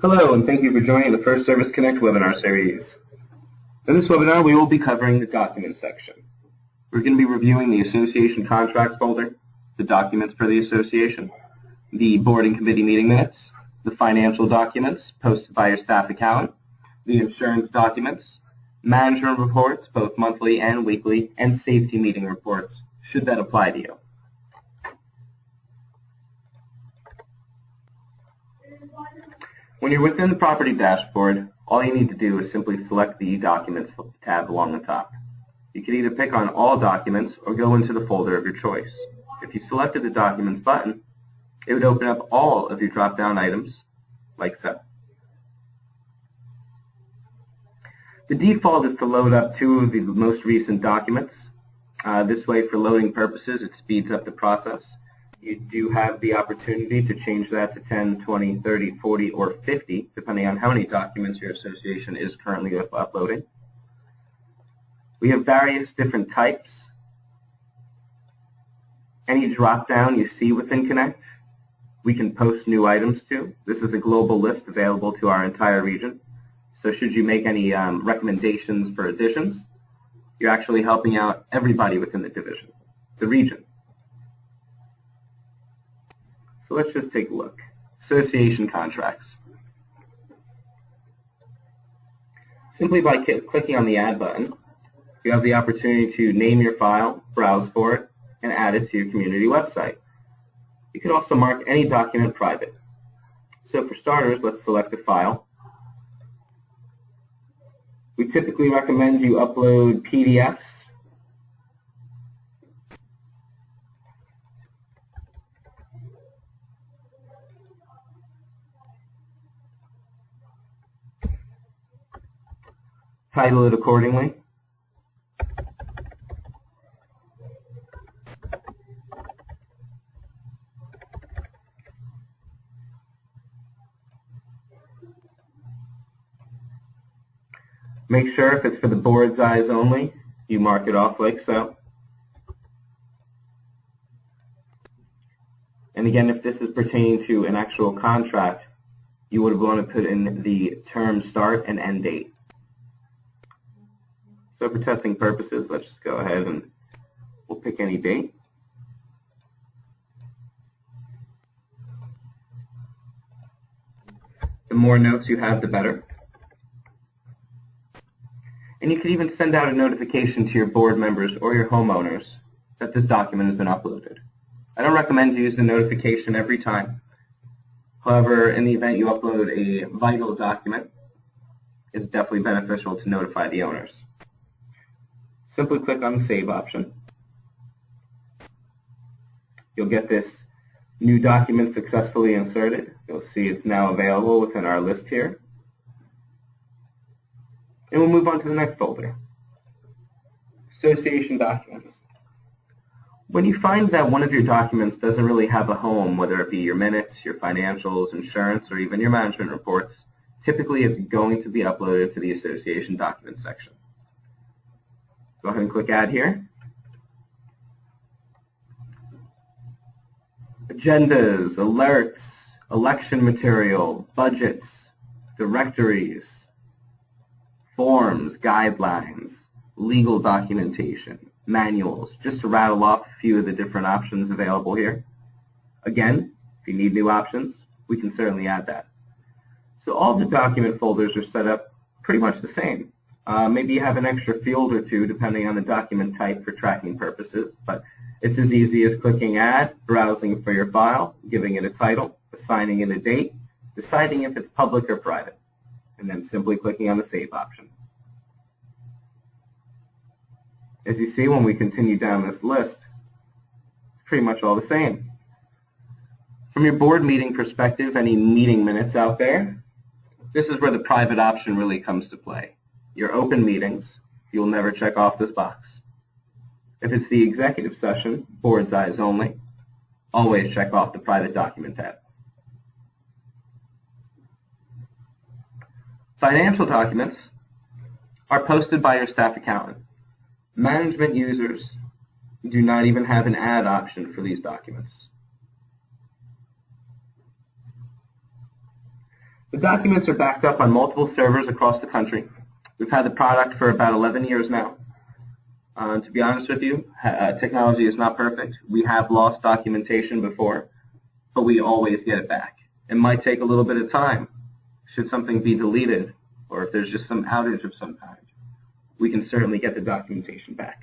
Hello, and thank you for joining the First Service Connect webinar series. In this webinar, we will be covering the Documents section. We're going to be reviewing the Association Contracts folder, the documents for the Association, the Board and Committee meeting minutes, the financial documents posted by your staff accountant, the insurance documents, management reports, both monthly and weekly, and safety meeting reports, should that apply to you. When you're within the property dashboard, all you need to do is simply select the Documents tab along the top. You can either pick on All Documents or go into the folder of your choice. If you selected the Documents button, it would open up all of your drop-down items, like so. The default is to load up 2 of the most recent documents. This way, for loading purposes, it speeds up the process. You do have the opportunity to change that to 10, 20, 30, 40, or 50, depending on how many documents your association is currently uploading. We have various different types. Any drop-down you see within Connect, we can post new items to. This is a global list available to our entire region. So should you make any recommendations for additions, you're actually helping out everybody within the division, the region. So let's just take a look. Association contracts. Simply by clicking on the Add button, you have the opportunity to name your file, browse for it, and add it to your community website. You can also mark any document private. So for starters, let's select a file. We typically recommend you upload PDFs. Title it accordingly. Make sure if it's for the board's eyes only, you mark it off like so. And again, if this is pertaining to an actual contract, you would want to put in the term start and end date. So for testing purposes, let's just go ahead and we'll pick any date. The more notes you have, the better. And you can even send out a notification to your board members or your homeowners that this document has been uploaded. I don't recommend you use the notification every time. However, in the event you upload a vital document, it's definitely beneficial to notify the owners. Simply click on the Save option. You'll get this new document successfully inserted. You'll see it's now available within our list here. And we'll move on to the next folder, Association Documents. When you find that one of your documents doesn't really have a home, whether it be your minutes, your financials, insurance, or even your management reports, typically it's going to be uploaded to the Association Documents section. Go ahead and click Add here. Agendas, alerts, election material, budgets, directories, forms, guidelines, legal documentation, manuals, just to rattle off a few of the different options available here. Again, if you need new options, we can certainly add that. So all the document folders are set up pretty much the same. Maybe you have an extra field or two depending on the document type for tracking purposes, but it's as easy as clicking Add, browsing for your file, giving it a title, assigning it a date, deciding if it's public or private, and then simply clicking on the Save option. As you see, when we continue down this list, it's pretty much all the same. From your board meeting perspective, any meeting minutes out there, this is where the private option really comes to play. Your open meetings, you'll never check off this box. If it's the executive session, board's eyes only, always check off the private document tab. Financial documents are posted by your staff accountant. Management users do not even have an add option for these documents. The documents are backed up on multiple servers across the country. We've had the product for about 11 years now. To be honest with you, technology is not perfect. We have lost documentation before, but we always get it back. It might take a little bit of time. Should something be deleted, or if there's just some outage of some kind, we can certainly get the documentation back.